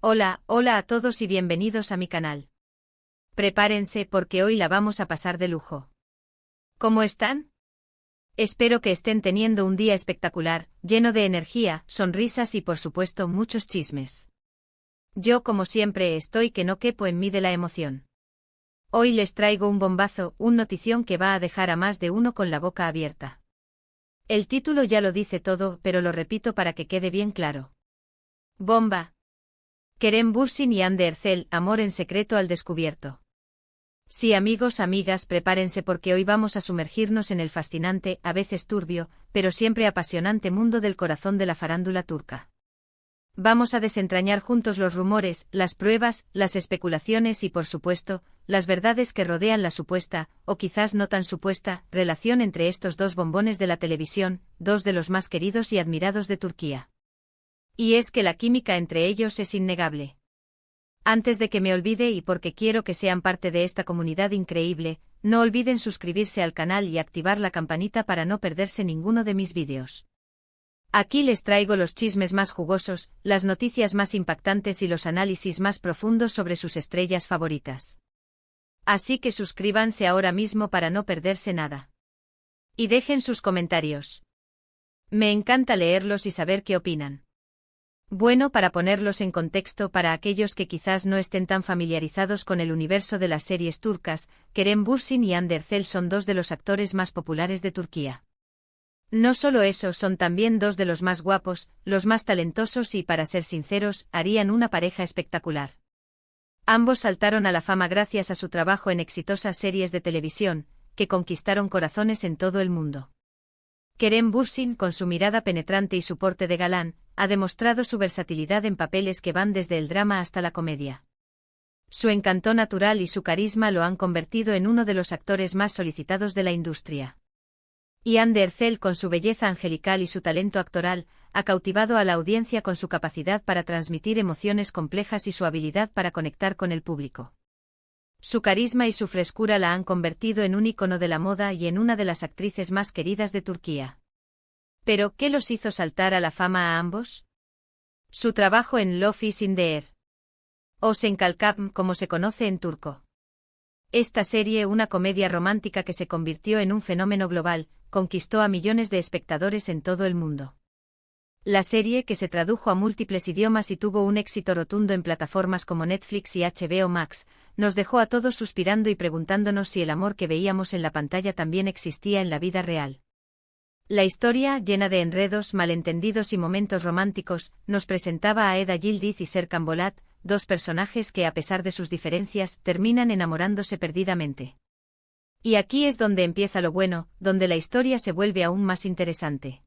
Hola, hola a todos y bienvenidos a mi canal. Prepárense porque hoy la vamos a pasar de lujo. ¿Cómo están? Espero que estén teniendo un día espectacular, lleno de energía, sonrisas y por supuesto muchos chismes. Yo como siempre estoy que no quepo en mí de la emoción. Hoy les traigo un bombazo, un notición que va a dejar a más de uno con la boca abierta. El título ya lo dice todo, pero lo repito para que quede bien claro. Bomba. Kerem Bürsin y Hande Erçel, amor en secreto al descubierto. Sí, amigos, amigas, prepárense porque hoy vamos a sumergirnos en el fascinante, a veces turbio, pero siempre apasionante mundo del corazón de la farándula turca. Vamos a desentrañar juntos los rumores, las pruebas, las especulaciones y, por supuesto, las verdades que rodean la supuesta, o quizás no tan supuesta, relación entre estos dos bombones de la televisión, dos de los más queridos y admirados de Turquía. Y es que la química entre ellos es innegable. Antes de que me olvide y porque quiero que sean parte de esta comunidad increíble, no olviden suscribirse al canal y activar la campanita para no perderse ninguno de mis vídeos. Aquí les traigo los chismes más jugosos, las noticias más impactantes y los análisis más profundos sobre sus estrellas favoritas. Así que suscríbanse ahora mismo para no perderse nada. Y dejen sus comentarios. Me encanta leerlos y saber qué opinan. Bueno, para ponerlos en contexto para aquellos que quizás no estén tan familiarizados con el universo de las series turcas, Kerem Bürsin y Hande Erçel son dos de los actores más populares de Turquía. No solo eso, son también dos de los más guapos, los más talentosos y, para ser sinceros, harían una pareja espectacular. Ambos saltaron a la fama gracias a su trabajo en exitosas series de televisión, que conquistaron corazones en todo el mundo. Kerem Bürsin, con su mirada penetrante y su porte de galán, ha demostrado su versatilidad en papeles que van desde el drama hasta la comedia. Su encanto natural y su carisma lo han convertido en uno de los actores más solicitados de la industria. Y Hande Erçel, con su belleza angelical y su talento actoral, ha cautivado a la audiencia con su capacidad para transmitir emociones complejas y su habilidad para conectar con el público. Su carisma y su frescura la han convertido en un ícono de la moda y en una de las actrices más queridas de Turquía. ¿Pero qué los hizo saltar a la fama a ambos? Su trabajo en Love is in the Air. O Senkalkam, como se conoce en turco. Esta serie, una comedia romántica que se convirtió en un fenómeno global, conquistó a millones de espectadores en todo el mundo. La serie, que se tradujo a múltiples idiomas y tuvo un éxito rotundo en plataformas como Netflix y HBO Max, nos dejó a todos suspirando y preguntándonos si el amor que veíamos en la pantalla también existía en la vida real. La historia, llena de enredos, malentendidos y momentos románticos, nos presentaba a Eda Yildiz y Serkan Bolat, dos personajes que, a pesar de sus diferencias, terminan enamorándose perdidamente. Y aquí es donde empieza lo bueno, donde la historia se vuelve aún más interesante.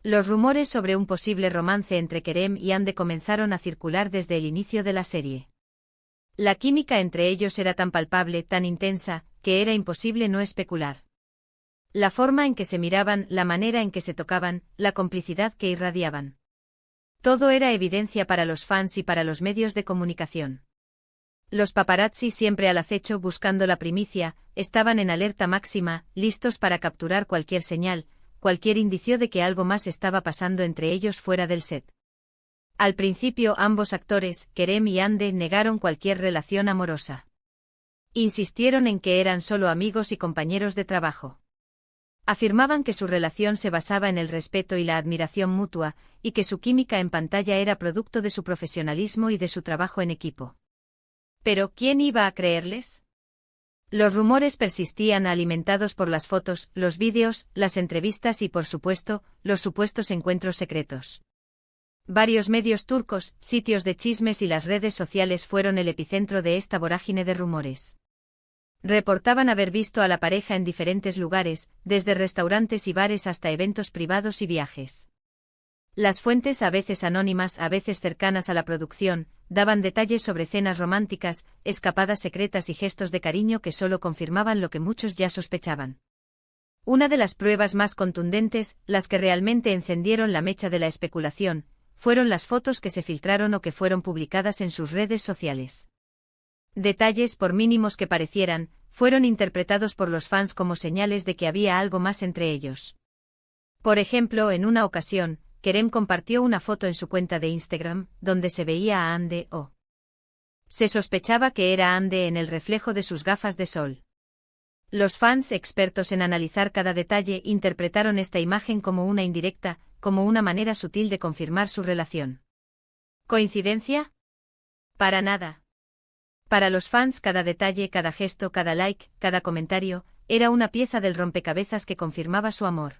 Los rumores sobre un posible romance entre Kerem y Hande comenzaron a circular desde el inicio de la serie. La química entre ellos era tan palpable, tan intensa, que era imposible no especular. La forma en que se miraban, la manera en que se tocaban, la complicidad que irradiaban. Todo era evidencia para los fans y para los medios de comunicación. Los paparazzi, siempre al acecho buscando la primicia, estaban en alerta máxima, listos para capturar cualquier señal, cualquier indicio de que algo más estaba pasando entre ellos fuera del set. Al principio ambos actores, Kerem y Hande, negaron cualquier relación amorosa. Insistieron en que eran solo amigos y compañeros de trabajo. Afirmaban que su relación se basaba en el respeto y la admiración mutua, y que su química en pantalla era producto de su profesionalismo y de su trabajo en equipo. ¿Pero quién iba a creerles? Los rumores persistían, alimentados por las fotos, los vídeos, las entrevistas y, por supuesto, los supuestos encuentros secretos. Varios medios turcos, sitios de chismes y las redes sociales fueron el epicentro de esta vorágine de rumores. Reportaban haber visto a la pareja en diferentes lugares, desde restaurantes y bares hasta eventos privados y viajes. Las fuentes, a veces anónimas, a veces cercanas a la producción, daban detalles sobre cenas románticas, escapadas secretas y gestos de cariño que solo confirmaban lo que muchos ya sospechaban. Una de las pruebas más contundentes, las que realmente encendieron la mecha de la especulación, fueron las fotos que se filtraron o que fueron publicadas en sus redes sociales. Detalles, por mínimos que parecieran, fueron interpretados por los fans como señales de que había algo más entre ellos. Por ejemplo, en una ocasión, Kerem compartió una foto en su cuenta de Instagram, donde se veía a Hande o. Se sospechaba que era Hande en el reflejo de sus gafas de sol. Los fans expertos en analizar cada detalle interpretaron esta imagen como una indirecta, como una manera sutil de confirmar su relación. ¿Coincidencia? Para nada. Para los fans cada detalle, cada gesto, cada like, cada comentario, era una pieza del rompecabezas que confirmaba su amor.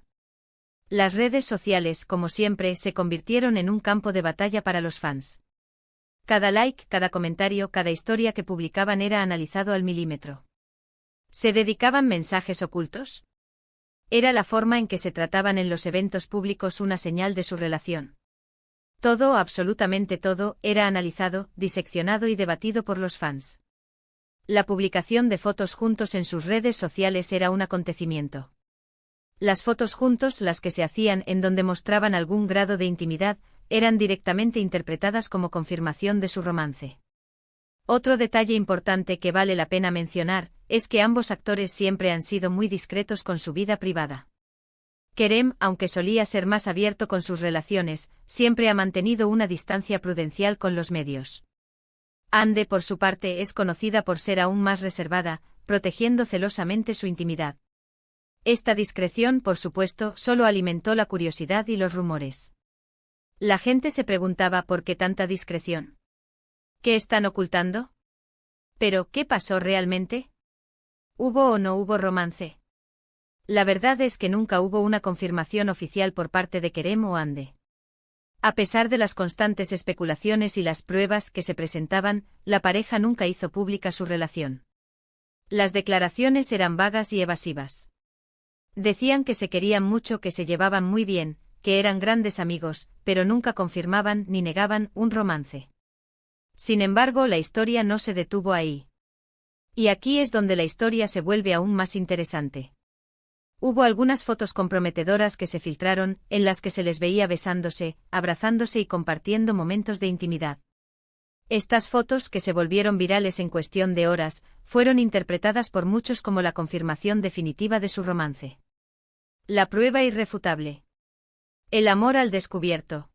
Las redes sociales, como siempre, se convirtieron en un campo de batalla para los fans. Cada like, cada comentario, cada historia que publicaban era analizado al milímetro. ¿Se dedicaban mensajes ocultos? Era la forma en que se trataban en los eventos públicos una señal de su relación. Todo, absolutamente todo, era analizado, diseccionado y debatido por los fans. La publicación de fotos juntos en sus redes sociales era un acontecimiento. Las fotos juntos, las que se hacían en donde mostraban algún grado de intimidad, eran directamente interpretadas como confirmación de su romance. Otro detalle importante que vale la pena mencionar, es que ambos actores siempre han sido muy discretos con su vida privada. Kerem, aunque solía ser más abierto con sus relaciones, siempre ha mantenido una distancia prudencial con los medios. Hande, por su parte, es conocida por ser aún más reservada, protegiendo celosamente su intimidad. Esta discreción, por supuesto, solo alimentó la curiosidad y los rumores. La gente se preguntaba por qué tanta discreción. ¿Qué están ocultando? ¿Pero qué pasó realmente? ¿Hubo o no hubo romance? La verdad es que nunca hubo una confirmación oficial por parte de Kerem o Hande. A pesar de las constantes especulaciones y las pruebas que se presentaban, la pareja nunca hizo pública su relación. Las declaraciones eran vagas y evasivas. Decían que se querían mucho, que se llevaban muy bien, que eran grandes amigos, pero nunca confirmaban ni negaban un romance. Sin embargo, la historia no se detuvo ahí. Y aquí es donde la historia se vuelve aún más interesante. Hubo algunas fotos comprometedoras que se filtraron, en las que se les veía besándose, abrazándose y compartiendo momentos de intimidad. Estas fotos, que se volvieron virales en cuestión de horas, fueron interpretadas por muchos como la confirmación definitiva de su romance. La prueba irrefutable. El amor al descubierto.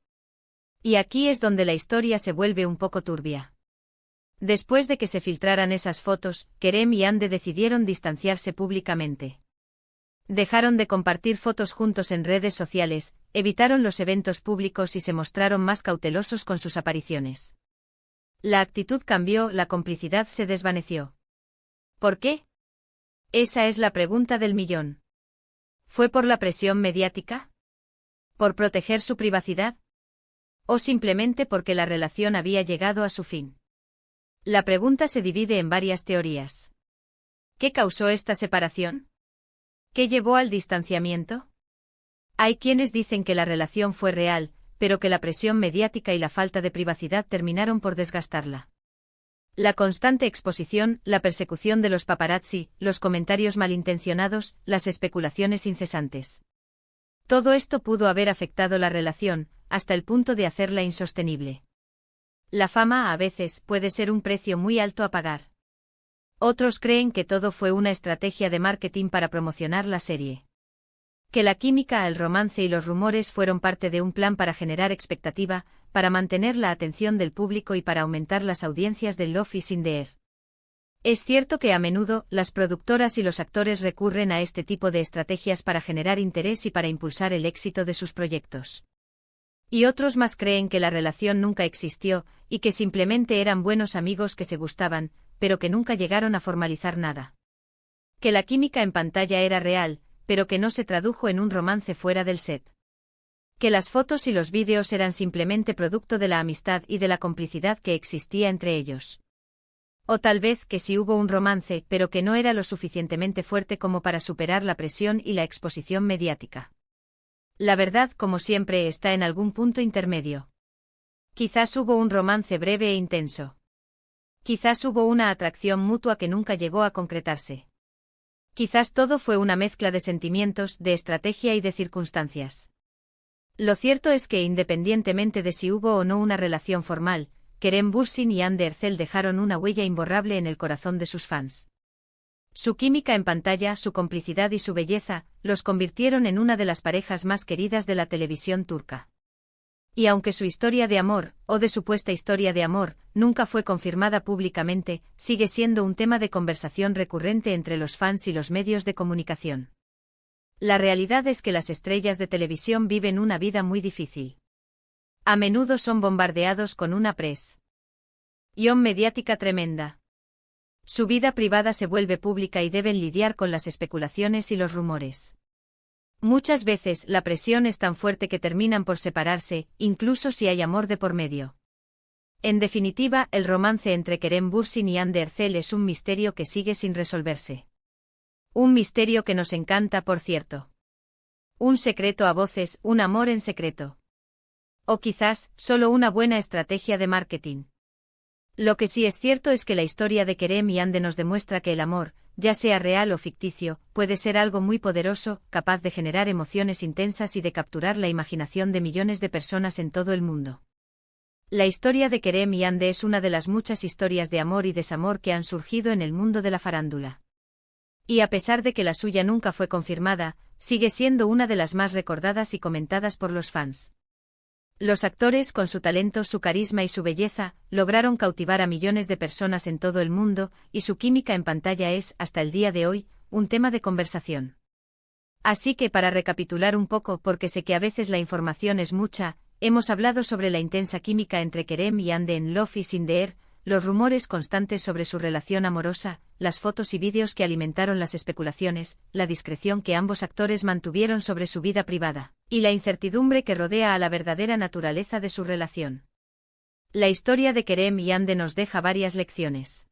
Y aquí es donde la historia se vuelve un poco turbia. Después de que se filtraran esas fotos, Kerem y Hande decidieron distanciarse públicamente. Dejaron de compartir fotos juntos en redes sociales, evitaron los eventos públicos y se mostraron más cautelosos con sus apariciones. La actitud cambió, la complicidad se desvaneció. ¿Por qué? Esa es la pregunta del millón. ¿Fue por la presión mediática? ¿Por proteger su privacidad? ¿O simplemente porque la relación había llegado a su fin? La pregunta se divide en varias teorías. ¿Qué causó esta separación? ¿Qué llevó al distanciamiento? Hay quienes dicen que la relación fue real, pero que la presión mediática y la falta de privacidad terminaron por desgastarla. La constante exposición, la persecución de los paparazzi, los comentarios malintencionados, las especulaciones incesantes. Todo esto pudo haber afectado la relación, hasta el punto de hacerla insostenible. La fama a veces puede ser un precio muy alto a pagar. Otros creen que todo fue una estrategia de marketing para promocionar la serie. Que la química, el romance y los rumores fueron parte de un plan para generar expectativa, para mantener la atención del público y para aumentar las audiencias de Love is in the Air. Es cierto que a menudo, las productoras y los actores recurren a este tipo de estrategias para generar interés y para impulsar el éxito de sus proyectos. Y otros más creen que la relación nunca existió, y que simplemente eran buenos amigos que se gustaban, pero que nunca llegaron a formalizar nada. Que la química en pantalla era real, pero que no se tradujo en un romance fuera del set. Que las fotos y los vídeos eran simplemente producto de la amistad y de la complicidad que existía entre ellos. O tal vez que sí hubo un romance, pero que no era lo suficientemente fuerte como para superar la presión y la exposición mediática. La verdad, como siempre, está en algún punto intermedio. Quizás hubo un romance breve e intenso. Quizás hubo una atracción mutua que nunca llegó a concretarse. Quizás todo fue una mezcla de sentimientos, de estrategia y de circunstancias. Lo cierto es que independientemente de si hubo o no una relación formal, Kerem Bürsin y Hande Erçel dejaron una huella imborrable en el corazón de sus fans. Su química en pantalla, su complicidad y su belleza, los convirtieron en una de las parejas más queridas de la televisión turca. Y aunque su historia de amor, o de supuesta historia de amor, nunca fue confirmada públicamente, sigue siendo un tema de conversación recurrente entre los fans y los medios de comunicación. La realidad es que las estrellas de televisión viven una vida muy difícil. A menudo son bombardeados con una presión mediática tremenda. Su vida privada se vuelve pública y deben lidiar con las especulaciones y los rumores. Muchas veces la presión es tan fuerte que terminan por separarse, incluso si hay amor de por medio. En definitiva, el romance entre Kerem Bürsin y Hande Erçel es un misterio que sigue sin resolverse. Un misterio que nos encanta, por cierto. Un secreto a voces, un amor en secreto. O quizás, solo una buena estrategia de marketing. Lo que sí es cierto es que la historia de Kerem y Hande nos demuestra que el amor, ya sea real o ficticio, puede ser algo muy poderoso, capaz de generar emociones intensas y de capturar la imaginación de millones de personas en todo el mundo. La historia de Kerem y Hande es una de las muchas historias de amor y desamor que han surgido en el mundo de la farándula. Y a pesar de que la suya nunca fue confirmada, sigue siendo una de las más recordadas y comentadas por los fans. Los actores, con su talento, su carisma y su belleza, lograron cautivar a millones de personas en todo el mundo, y su química en pantalla es, hasta el día de hoy, un tema de conversación. Así que para recapitular un poco, porque sé que a veces la información es mucha, hemos hablado sobre la intensa química entre Kerem y Hande en Love is in the Air, los rumores constantes sobre su relación amorosa, las fotos y vídeos que alimentaron las especulaciones, la discreción que ambos actores mantuvieron sobre su vida privada, y la incertidumbre que rodea a la verdadera naturaleza de su relación. La historia de Kerem y Hande nos deja varias lecciones.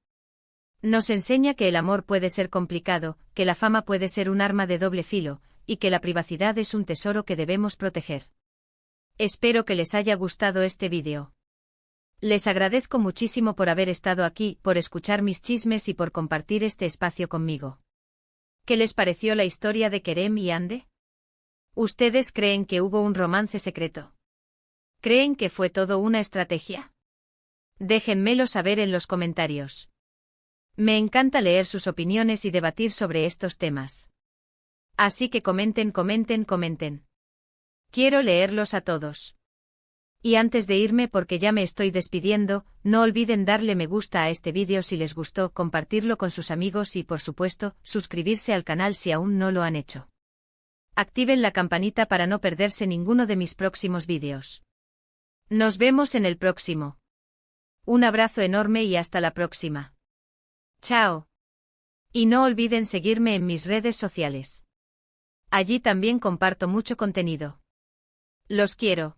Nos enseña que el amor puede ser complicado, que la fama puede ser un arma de doble filo, y que la privacidad es un tesoro que debemos proteger. Espero que les haya gustado este vídeo. Les agradezco muchísimo por haber estado aquí, por escuchar mis chismes y por compartir este espacio conmigo. ¿Qué les pareció la historia de Kerem y Hande? ¿Ustedes creen que hubo un romance secreto? ¿Creen que fue todo una estrategia? Déjenmelo saber en los comentarios. Me encanta leer sus opiniones y debatir sobre estos temas. Así que comenten, comenten, comenten. Quiero leerlos a todos. Y antes de irme, porque ya me estoy despidiendo, no olviden darle me gusta a este vídeo si les gustó, compartirlo con sus amigos y, por supuesto, suscribirse al canal si aún no lo han hecho. Activen la campanita para no perderse ninguno de mis próximos vídeos. Nos vemos en el próximo. Un abrazo enorme y hasta la próxima. Chao. Y no olviden seguirme en mis redes sociales. Allí también comparto mucho contenido. Los quiero.